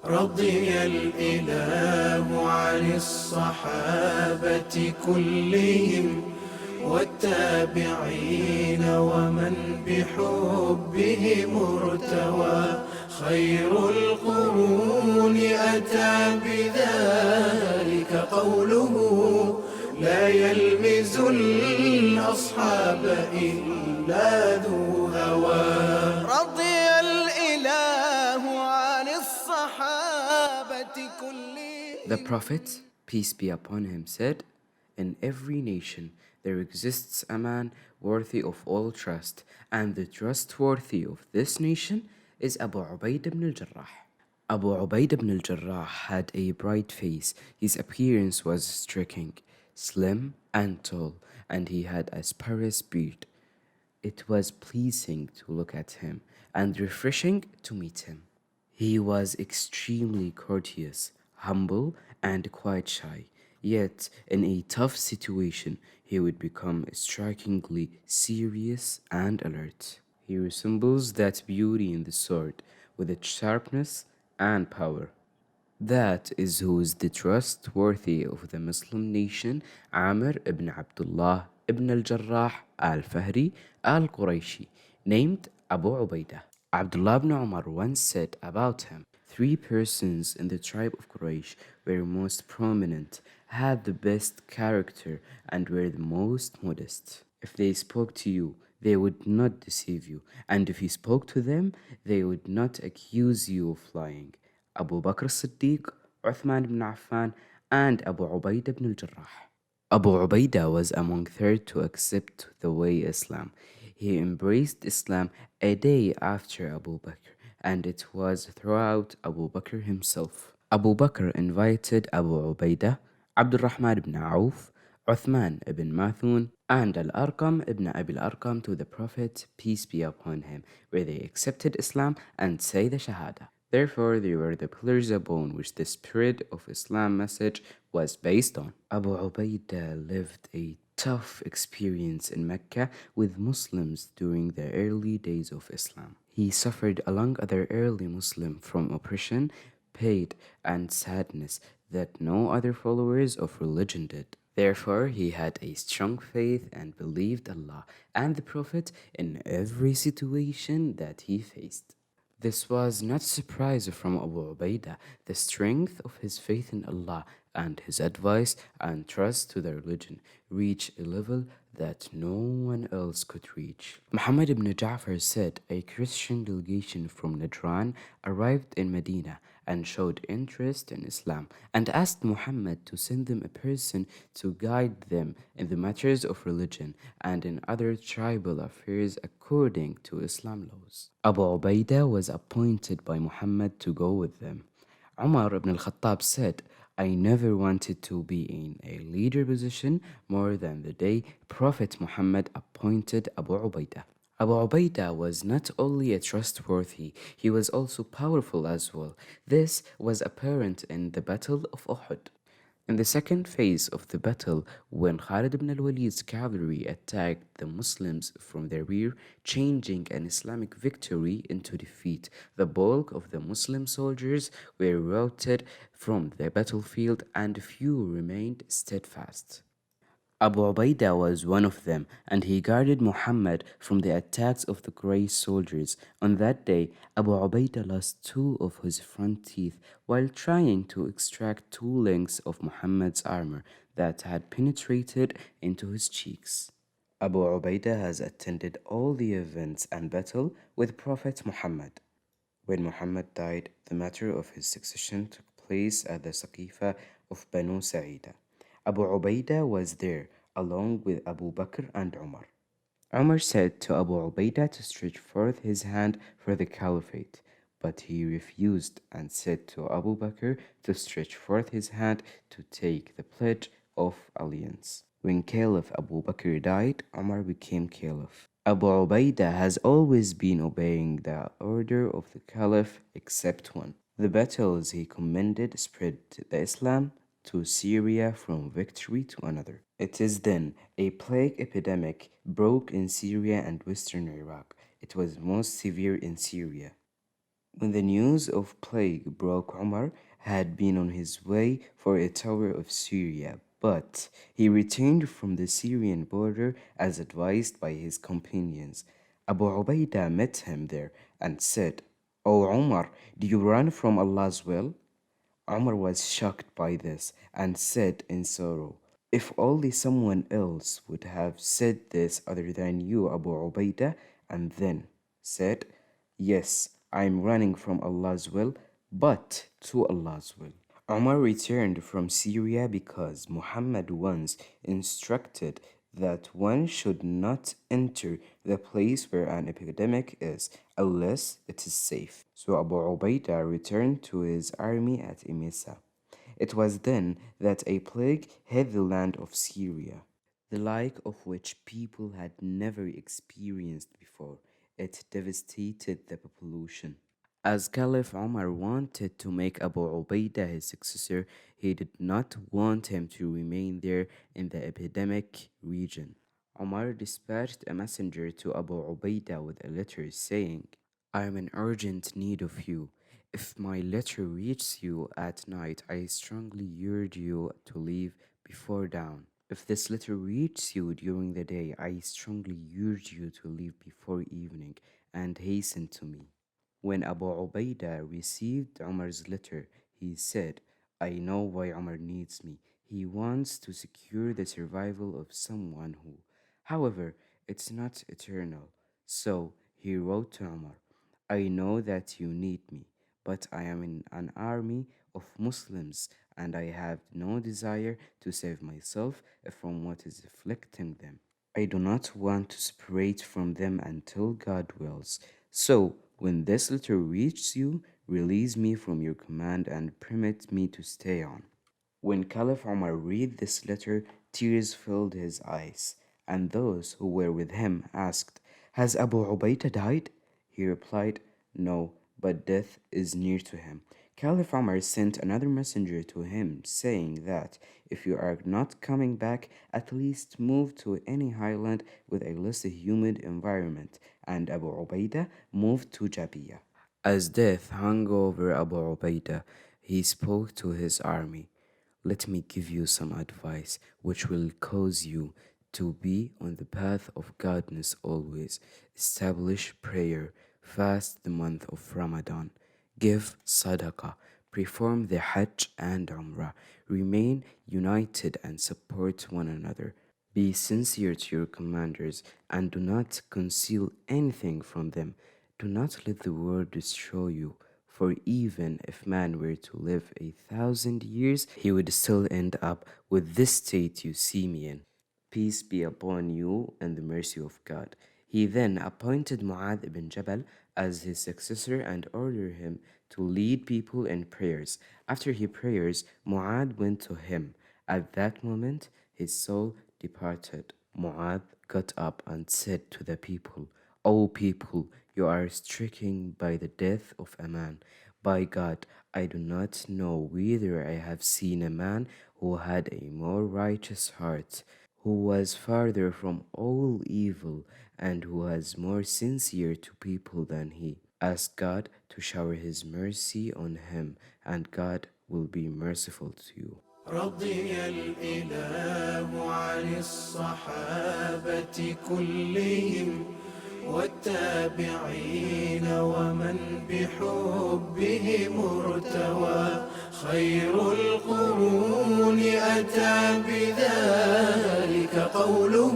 رضي الإله عن الصحابة كلهم والتابعين ومن بحبهم ارتوى خير القرون أتى بذلك قوله لا يلمز الأصحاب إلا ذو هوى رضي الإله عن الصحابة كلهم. The Prophet, peace be upon him, said, "In every nation there exists a man worthy of all trust, and the trustworthy of this nation is Abu Ubaidah bin Al-Jarrah." Abu Ubaidah bin Al-Jarrah had a bright face. His appearance was striking, slim and tall, and he had a sparse beard. It was pleasing to look at him and refreshing to meet him. He was extremely courteous, humble, and quite shy. Yet, in a tough situation, he would become strikingly serious and alert. He resembles that beauty in the sword, with its sharpness and power. That is who is the trustworthy of the Muslim nation, Amr ibn Abdullah ibn al-Jarrah al-Fahri al-Qurayshi, named Abu Ubaidah. Abdullah ibn Umar once said about him, "Three persons in the tribe of Quraysh were most prominent, had the best character, and were the most modest. If they spoke to you, they would not deceive you, and if you spoke to them, they would not accuse you of lying. Abu Bakr as-Siddiq, Uthman ibn Affan, and Abu Ubaidah ibn al-Jarrah." Abu Ubaidah was among third to accept the way Islam. He embraced Islam a day after Abu Bakr, and it was throughout Abu Bakr himself. Abu Bakr invited Abu Ubaidah, Abdurrahman ibn Auf, Uthman ibn Mathun, and Al-Arqam ibn Abi al-Arqam to the Prophet, peace be upon him, where they accepted Islam and say the Shahada. Therefore, they were the pillars upon which the spirit of Islam message was based on. Abu Ubaidah lived a tough experience in Mecca with Muslims during the early days of Islam. He suffered, along other early Muslims, from oppression, pain, and sadness that no other followers of religion did. Therefore, he had a strong faith and believed Allah and the Prophet in every situation that he faced. This was not surprise from Abu Ubaidah. The strength of his faith in Allah and his advice and trust to the religion reached a level that no one else could reach. Muhammad ibn Ja'far said a Christian delegation from Najran arrived in Medina and showed interest in Islam and asked Muhammad to send them a person to guide them in the matters of religion and in other tribal affairs according to Islam laws. Abu Ubaidah was appointed by Muhammad to go with them. Umar ibn al-Khattab said, "I never wanted to be in a leader position more than the day Prophet Muhammad appointed Abu Ubaidah." Abu Ubaidah was not only a trustworthy, he was also powerful as well. This was apparent in the Battle of Uhud. In the second phase of the battle, when Khalid ibn al-Walid's cavalry attacked the Muslims from the rear, changing an Islamic victory into defeat, the bulk of the Muslim soldiers were routed from the battlefield and few remained steadfast. Abu Ubaidah was one of them, and he guarded Muhammad from the attacks of the Quraysh soldiers. On that day, Abu Ubaidah lost two of his front teeth while trying to extract two links of Muhammad's armor that had penetrated into his cheeks. Abu Ubaidah has attended all the events and battle with Prophet Muhammad. When Muhammad died, the matter of his succession took place at the Saqifa of Banu Sa'ida. Abu Ubaidah was there, along with Abu Bakr and Umar. Umar said to Abu Ubaidah to stretch forth his hand for the caliphate, but he refused and said to Abu Bakr to stretch forth his hand to take the pledge of alliance. When Caliph Abu Bakr died, Umar became Caliph. Abu Ubaidah has always been obeying the order of the Caliph except one. The battles he commanded spread the Islam to Syria from victory to another. It is then a plague epidemic broke in Syria and western Iraq. It was most severe in Syria. When the news of plague broke, Umar had been on his way for a tour of Syria, but he returned from the Syrian border as advised by his companions. Abu Ubaidah met him there and said, "O Umar, do you run from Allah's will?" Umar was shocked by this and said in sorrow, "If only someone else would have said this other than you, Abu Ubaidah," and then said, "Yes, I am running from Allah's will, but to Allah's will." Umar returned from Syria because Muhammad once instructed that one should not enter the place where an epidemic is unless it is safe. So Abu Ubaidah returned to his army at Emesa. It was then that a plague hit the land of Syria, the like of which people had never experienced before. It devastated the population. As Caliph Omar wanted to make Abu Ubaidah his successor, he did not want him to remain there in the epidemic region. Omar dispatched a messenger to Abu Ubaidah with a letter saying, "I am in urgent need of you. If my letter reaches you at night, I strongly urge you to leave before dawn. If this letter reaches you during the day, I strongly urge you to leave before evening and hasten to me." When Abu Ubaidah received Umar's letter, he said, "I know why Umar needs me. He wants to secure the survival of someone who, however, it's not eternal." So he wrote to Umar, "I know that you need me, but I am in an army of Muslims and I have no desire to save myself from what is afflicting them. I do not want to separate from them until God wills. So, when this letter reaches you, release me from your command and permit me to stay on." When Caliph Omar read this letter, tears filled his eyes, and those who were with him asked, "Has Abu Ubaidah died?" He replied, "No, but death is near to him." Caliph Omar sent another messenger to him, saying that if you are not coming back, at least move to any highland with a less humid environment, and Abu Ubaidah moved to Jabiya. As death hung over Abu Ubaidah, he spoke to his army. "Let me give you some advice which will cause you to be on the path of godness always. Establish prayer, fast the month of Ramadan, give sadaqah, perform the Hajj and Umrah, remain united and support one another. Be sincere to your commanders and do not conceal anything from them. Do not let the world destroy you. For even if man were to live 1,000 years, he would still end up with this state you see me in. Peace be upon you and the mercy of God." He then appointed Mu'adh ibn Jabal as his successor and ordered him to lead people in prayers. After he prayers, Mu'adh went to him. At that moment, his soul departed. Mu'adh got up and said to the people, "O people, you are stricken by the death of a man. By God, I do not know whether I have seen a man who had a more righteous heart, who was farther from all evil, and who was more sincere to people than he. Ask God to shower His mercy on him, and God will be merciful to you." رضي الإله عن الصحابة كلهم والتابعين ومن بحبهم ارتوى. خير القرون أتى بذلك قوله